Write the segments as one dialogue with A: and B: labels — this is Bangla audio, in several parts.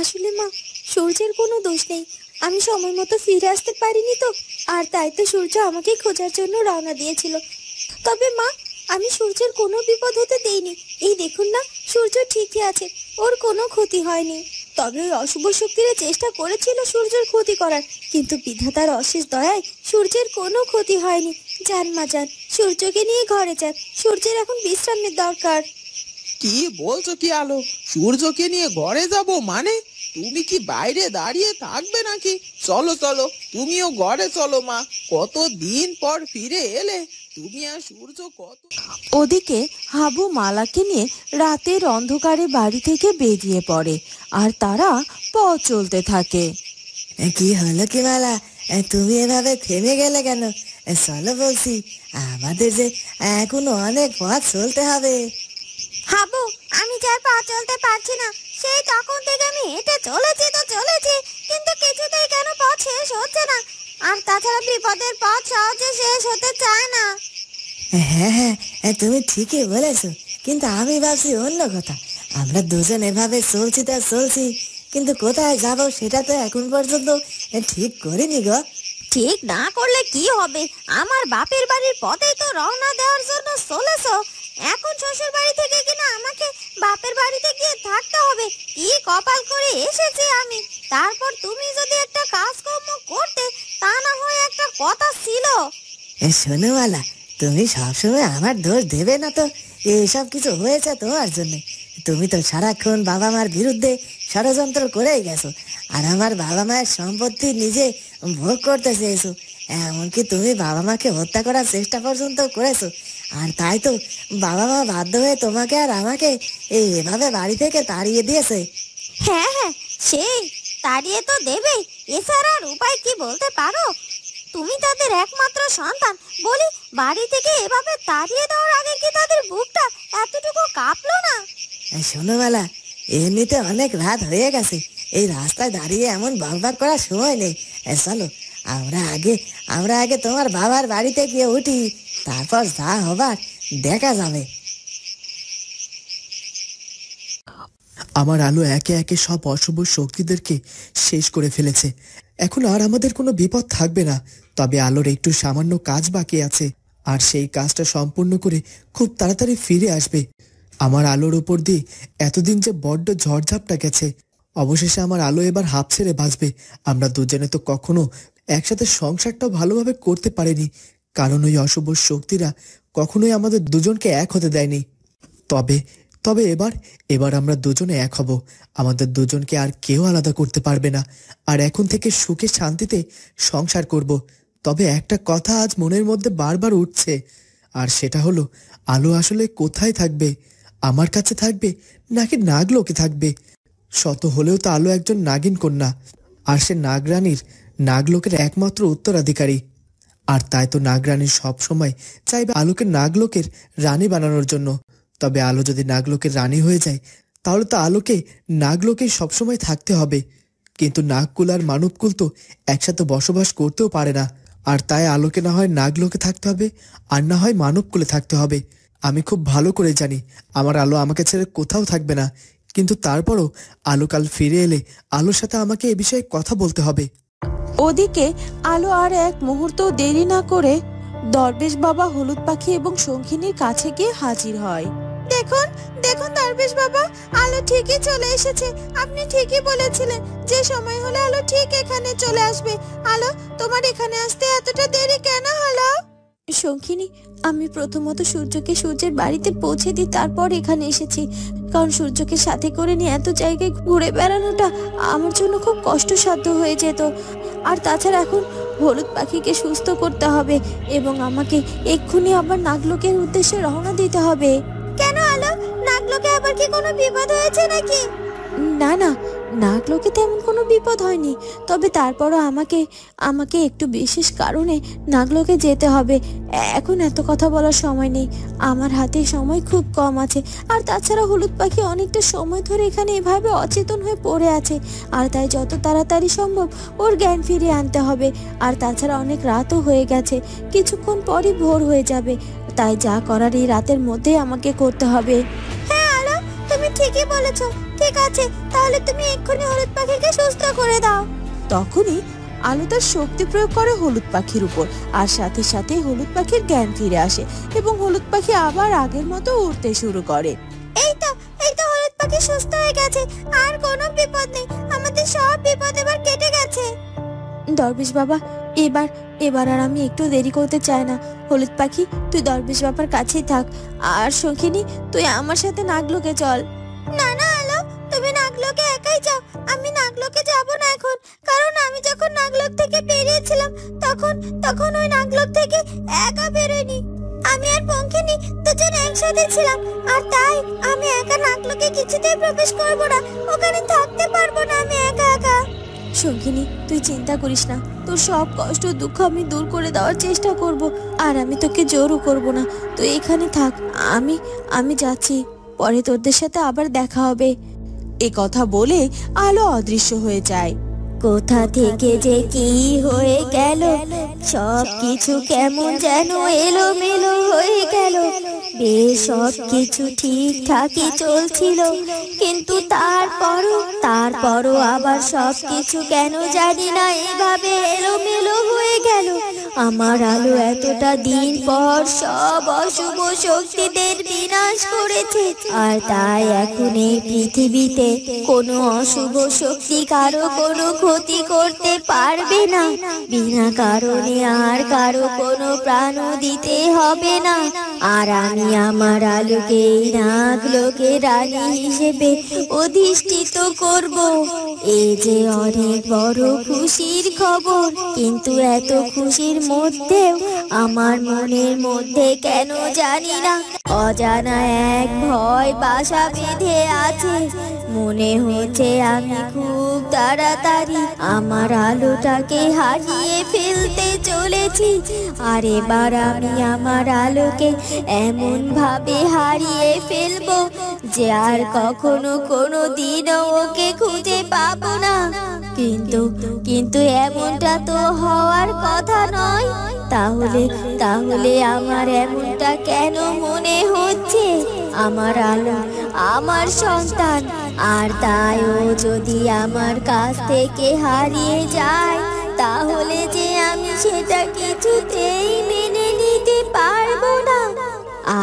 A: আসলে মা, সূর্যের কোনো দোষ নেই। আমি সময় মতো ফিরে আসতে পারিনি তো, আর তাই তো সূর্য আমাকে খোঁজার জন্য রওনা দিয়েছিল। তবে মা, আমি সূর্যের কোনো বিপদ হতে দেইনি। এই দেখুন না, সূর্য ঠিকই আছে, ওর কোনো ক্ষতি হয়নি। তবে ওই অশুভ শক্তিরা চেষ্টা করেছিল সূর্যের ক্ষতি করার, কিন্তু বিধাতার অশেষ দয়ায় সূর্যের কোনো ক্ষতি হয়নি। যান মা যান, সূর্যকে নিয়ে ঘরে যান, সূর্যের এখন বিশ্রামের দরকার।
B: কি বলছো কি আলো? সূর্যকে নিয়ে ঘরে যাব মানে? তুমি কি বাইরে দাঁড়িয়ে থাকবে নাকি? চলো চলো, তুমিও ঘরে চলো মা। কতদিন পর ফিরে এলে তুমি আর সূর্য কত।
C: ওদিকে হাবু মালাকে নিয়ে রাতের অন্ধকারে বাড়ি থেকে বেরিয়ে পড়ে আর তারা পথ চলতে থাকে।
D: কি হলো কি মালা, তুমি এভাবে থেমে গেলে কেন? চলো বলছি, আমাদের যে এখনো অনেক পথ চলতে হবে।
A: হাবু, আমি যার পা চলতে পারছি না, সেই তখন থেকে আমি হেঁটে চলেছি তো চলেছি, কিন্তু কিছুতেই কেন পথ শেষ হচ্ছে না। আর তাছাড়া বিপদের পথ সহজে শেষ হতে চায় না।
D: হ্যাঁ হ্যাঁ, তুমি ঠিকই বলেছো, কিন্তু আমি ভাবছি অন্য কথা। আমরা দুজন এভাবে চলছি তা চলছি, কিন্তু কোথায় যাব সেটা তো এখন পর্যন্ত ঠিক করিনি গো।
A: ঠিক না করলে কি হবে? আমার বাপের বাড়ির পথেই তো রওনা দেওয়ার জন্য চলেছো। এখন শ্বশুর বাড়ি থেকে কিনা আমাকে বাপের বাড়িতে গিয়ে থাকতে হবে। কি কপাল করে এসেছি আমি। তারপর তুমি যদি একটা কাজকর্ম করতে, তা না হয় একটা কথা ছিল।
D: শোনো মালা, তুমি সবসময় আমার দোষ দেবে না তো। এইসব কিছু হয়েছে তোমার জন্য। তুমি তো সারাক্ষণ বাবা মার বিরুদ্ধে ষড়যন্ত্র করেই গেছো, আর আমার বাবা মায়ের সম্পত্তি নিজে ভোগ করতে চেয়েছো। এমনকি তুমি বাবা মাকে হত্যা করার চেষ্টা পর্যন্ত করেছো। আর তাই তো বাবা মা বাধ্য হয়ে তোমাকে আর আমাকে এভাবে বাড়ি থেকে তাড়িয়ে দিয়েছে।
A: হ্যাঁ হ্যাঁ, সেই তাড়িয়ে তো দেবেই, এছাড়া আর উপায় কি বলতে পারো? তুমি তাদের একমাত্র সন্তান বলি বাড়ি থেকে এভাবে তাড়িয়ে দেওয়ার আগে কি তাদের বুকটা এতটুকু কাঁপলো না?
D: শোনো মালা, এমনিতে অনেক রাত হয়ে গেছে, এই রাস্তায় দাঁড়িয়ে এমন বকবক করার সময় নেই। চলো, আমরা আগে তোমার বাবার বাড়িতে গিয়ে উঠি, তারপর যা হবার দেখা যাবে।
E: আমার আলো একে একে সব অশুভ শক্তিদেরকে শেষ করে ফেলেছে। এখন আর আমাদের কোনো বিপদ থাকবে না। তবে আলোর একটু সামান্য কাজ বাকি আছে, আর সেই কাজটা সম্পূর্ণ করে খুব তাড়াতাড়ি ফিরে আসবে। আমার আলোর ওপর দিয়ে এতদিন যে বড্ড ঝড়ঝাপটা গেছে, অবশেষে আমার আলো এবার হাঁপ ছেড়ে বাঁচবে। আমরা দুজনে তো কখনো একসাথে সংসারটা ভালোভাবে করতে পারিনি, কারণ ওই অশুভ শক্তিরা কখনোই আমাদের দুজনকে এক হতে দেয়নি। তবে তবে এবার আমরা দুজনে এক হব। আমাদের দুজনকে আর কেউ আলাদা করতে পারবে না, আর এখন থেকে সুখে শান্তিতে সংসার করব। তবে একটা কথা আজ মনের মধ্যে বারবার উঠছে, আর সেটা হলো আলো আসলে কোথায় থাকবে? আমার কাছে থাকবে নাকি নাগলোকে থাকবে? শত হলেও তো আলো একজন নাগিন কন্যা, আর সে নাগলোকের একমাত্র উত্তরাধিকারী। আর তাই তো নাগরানী সবসময় চাইবে আলোকে নাগলোকের রানী বানানোর জন্য। তবে আলো যদি নাগলোকের রানী হয়ে যায়, তাহলে তো আলোকে নাগলোকেই সবসময় থাকতে হবে। কিন্তু নাগকুল আর মানবকুল তো একসাথে বসবাস করতেও পারে না, আর তাই আলোকে না হয় নাগলোকে থাকতে হবে, আর না হয় মানবকুলে থাকতে হবে। আমি খুব ভালো করে জানি আমার আলো আমাকে ছেড়ে কোথাও থাকবে না, কিন্তু তারপরও আলো কাল ফিরে এলে আলোর সাথে আমাকে এ বিষয়ে কথা বলতে হবে।
C: ওদিকে আলো আর এক মুহূর্ত দেরি না করে দরবেশ বাবা, হলুদ পাখি এবং শঙ্খিনীর কাছে গিয়ে হাজির হয়।
A: দেখুন দেখুন দরবেশ বাবা, আলো ঠিকই চলে এসেছে। আপনি ঠিকই বলেছিলেন যে সময় হলে আলো ঠিক এখানে চলে আসবে। আলো, তোমার এখানে আসতে এতটা দেরি কেন হলো?
C: শঙ্খিনী, আমি প্রথমত সূর্যকে সূর্যের বাড়িতে পৌঁছে দিই, তারপর এখানে এসেছি। কারণ সূর্যকে সাথে করে নিয়ে এত জায়গায় ঘুরে বেড়ানোটা আমার জন্য খুব কষ্টসাধ্য হয়ে যেত। আর তাছাড়া এখন হলুদ পাখিকে সুস্থ করতে হবে এবং আমাকে এক্ষুনি আবার নাগলোকের উদ্দেশ্যে রওনা দিতে হবে।
A: কেন আলো, নাগলোকে আবার কি কোনো বিপদ হয়েছে নাকি?
C: না না, নাগলোকে তেমন কোনো বিপদ হয়নি, তবে তারপরও আমাকে একটু বিশেষ কারণে নাগলোকে যেতে হবে। এখন এত কথা বলার সময় নেই, আমার হাতে সময় খুব কম আছে। আর তাছাড়া হলুদ পাখি অনেকটা সময় ধরে এখানে এভাবে অচেতন হয়ে পড়ে আছে, আর তাই যত তাড়াতাড়ি সম্ভব ওর জ্ঞান ফিরিয়ে আনতে হবে। আর তাছাড়া অনেক রাতও হয়ে গেছে, কিছুক্ষণ পরই ভোর হয়ে যাবে, তাই যা করার এই রাতের মধ্যেই আমাকে করতে হবে।
A: হ্যাঁ আলো, তুমি ঠিক ঠিকই বলেছো। ঠিক আছে, তাহলে তুমি এক্ষুনি হলুদ পাখিকে সুস্থ করে দাও।
C: তখনই আলো তার শক্তি প্রয়োগ করে হলুদ পাখির উপর, আর সাথে সাথে হলুদ পাখির জ্ঞান ফিরে আসে এবং হলুদ পাখি আবার আগের মতো উড়তে শুরু করে।
A: এই তো হলুদ পাখি সুস্থ হয়ে গেছে, আর কোনো বিপদ নেই, আমাদের সব বিপদ এবার কেটে গেছে।
C: দরবেশ বাবা, এবার আর আমি একটু দেরি করতে চাই না। হলুদ পাখি, তুই দরবেশ বাবার কাছেই থাক, আর সঙ্গিনী তুই আমার সাথে নাগলোকে চল।
A: না না আলো, তুমি নাগলোকে একাই যাও, আমি নাগলোকে যাব না এখন। কারণ আমি যখন নাগলোক থেকে বেরিয়েছিলাম তখন ওই নাগলোক থেকে একা বেরোয়নি। আমি আর পঙ্খিনী দুজন একসাথে ছিলাম, আর তাই আমি একা নাগলোকে কিছুতেই প্রবেশ করব না, ওখানে থাকতে পারবো না আমি একা একা।
C: সঙ্গিনী, তুই চিন্তা করিস না, তোর সব কষ্ট দুঃখ আমি দূর করে দেওয়ার চেষ্টা করব, আর আমি তোকে জোরও করব না। তুই এখানে থাক, আমি যাচ্ছি, পরে তোদের সাথে আবার দেখা হবে। এ কথা বলে আলো অদৃশ্য হয়ে যায়।
A: কোথা থেকে যে কি হয়ে গেল, সব কিছু কেমন যেন এলোমেলো হয়ে গেল। বেশ সব কিছু ঠিকঠাকই চলছিল, কিন্তু তারপরও আবার সব কিছু কেন জানি না এভাবে এলোমেলো হয়ে গেল। আমার আলো এতটা দিন পর সব অশুভ শক্তিদের বিনাশ করেছে, আর তাই এখন এই পৃথিবীতে কোনো অশুভ শক্তি কারো কোনো ক্ষতি করতে পারবে না। বিনা কারণে আর কারো কোনো প্রাণ দিতে হবে না। আর আমি আমার আলোকে নাগলোকে রানী হিসেবে অধিষ্ঠিত করব। এই যে অনেক বড় খুশির খবর, কিন্তু এত খুশির মধ্যেও আমার মনের মধ্যে কেন জানি না অজানা এক ভয় বাসা বেঁধে আছে। মনে হচ্ছে আমি খুব তাড়াতাড়ি আমার আলোটাকে হারিয়ে ফেলতে চলেছি। আর এবার আমি আমার আলোকে এমন ভাবে হারিয়ে ফেলবো যে আর কখনো কোনো দিনও ওকে খুঁজে পাবো না। কিন্তু এমনটা তো হওয়ার কথা নয়। তাহলে আমার এমনটা কেন মনে হচ্ছে? আমার আলো আমার সন্তান, আর তাই ও যদি আমার কাছ থেকে হারিয়ে যায়, তাহলে যে আমি সেটা কিছুতেই মেনে নিতে পারবো না।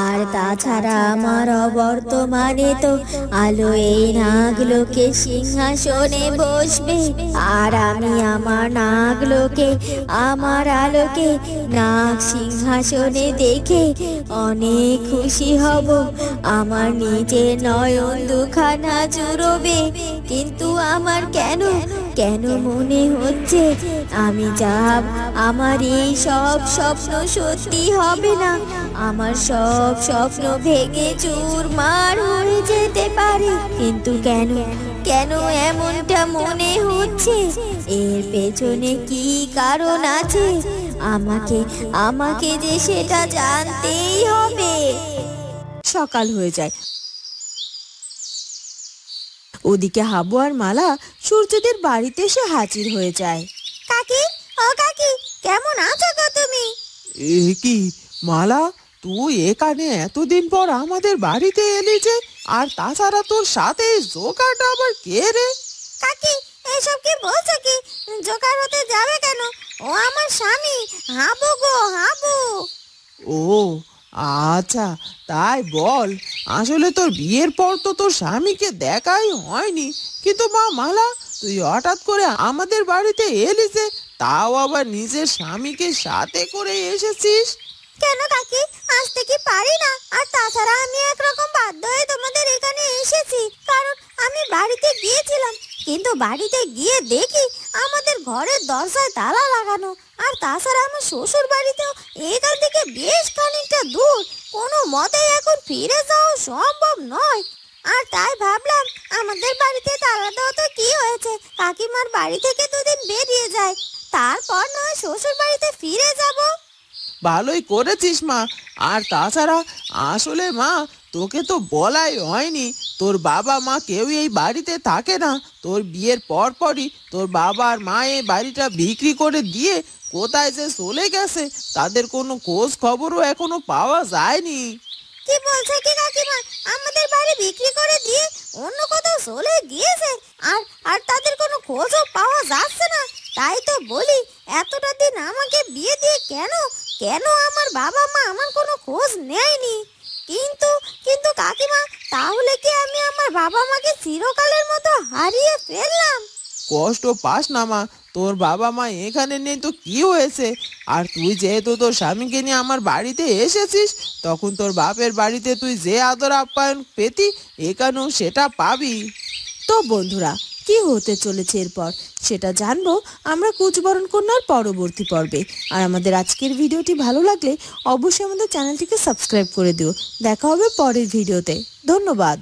A: আর তাছাড়া আমার অবর্তমানে তো আলো এই নাগলোকে সিংহাসনে বসবে, আর আমি আমার আলোকে নাগ সিংহাসনে দেখে অনেক খুশি হব। আমার নিজের নয়ন দুখানা জুড়বে। কিন্তু আমার কেন মনে হচ্ছে আমার এই সব স্বপ্ন সত্যি হবে না। আমার সব স্বপ্ন ভেঙে চুরমার হয়ে যেতে পারে। কিন্তু কেন এমনটা মনে হচ্ছে? এর পেছনে কি কারণ আছে? আমাকে যে সেটা জানতেই হবে।
C: সকাল হয়ে যায়। ওদিকে হাবু আর মালা সূর্যদের বাড়িতে এসে হাজির হয়ে যায়।
A: কাকি, ও কাকি, কেমন আছো গো তুমি?
B: এ কি মালা, তুই এখানে এতদিন পর আমাদের বাড়িতে এলি যে? আর তাছাড়া তোর সাথে জোকারটা আবার কে রে?
A: কাকি, এসব কি বলছো কি? জোকার হতে যাবে কেন? ও আমার স্বামী, হাবু গো, হাবু।
B: ও আচ্ছা, তাই বল, আসলে তোর বিয়ের পর তো তোর স্বামীকে দেখাই হয়নি। কিন্তু মা মালা, তুই হঠাৎ করে আমাদের বাড়িতে এলি যে, তাও আবার নিজের স্বামীকে সাথে করে এসেছিস?
A: কেন কাকি, আসতে কি পারি না? আর তাছাড়া আমি একরকম বাধ্য হয়ে তোমাদের এখানে এসেছি, কারণ আমি বাড়িতে গিয়েছিলাম, কিন্তু বাড়িতে গিয়ে দেখি আমাদের ঘরের দরজায় তালা লাগানো। আর তাছাড়া আমার শ্বশুর বাড়িতেও এখান থেকে বেশ খানিকটা দূর, কোনো মতেই এখন ফিরে যাওয়া সম্ভব নয়। আর তাই ভাবলাম আমাদের বাড়িতে তালা দেওয়া তো কি হয়েছে, কাকিমার বাড়ি থেকে দুদিন বেরিয়ে যায়, তারপর নয় শ্বশুর বাড়িতে ফিরে যাব।
B: ভালোই করেছিস মা। আর তাছাড়া আসলে মা, তোকে তো বলাই হয়নি, তোর বাবা মা কেউ এই বাড়িতে থাকে না। তোর বিয়ের পরই তোর বাবা আর মা এই বাড়িটা বিক্রি করে দিয়ে কোথায় যে চলে গেছে, তাদের কোনো খোঁজ খবরও এখনো পাওয়া যায়নি।
A: কি বলছে কি কাকিমা? আমাদের বাড়ি বিক্রি করে দিয়ে অন্য কোথাও চলে গিয়েছে, আর আর তাদের কোনো খোঁজও পাওয়া যাচ্ছে না। তাই তো বলি, এতটা দিন আমাকে বিয়ে দিয়ে কেন কেন আমার বাবা মা আমার কোনো খোঁজ নেয়নি। কিন্তু কিন্তু কাকিমা, তাহলে কি আমি আমার বাবা মাকে চিরকালের মতো হারিয়ে ফেললাম?
B: কষ্ট পাস না মা, তোর বাবা মা এখানে নেই তো কি হয়েছে? আর তুই যেহেতু তোর স্বামীকে নিয়ে আমার বাড়িতে এসেছিস, তখন তোর বাপের বাড়িতে তুই যে আদর আপ্যায়ন পেতি, এখানেও সেটা পাবি।
C: তো বন্ধুরা, কি হতে চলেছে এরপর সেটা জানবো আমরা কুচবরণ কন্যার পরবর্তী পর্বে। আর আমাদের আজকের ভিডিওটি ভালো লাগলে অবশ্যই আমাদের চ্যানেলটিকে সাবস্ক্রাইব করে দিও। দেখা হবে পরের ভিডিওতে। ধন্যবাদ।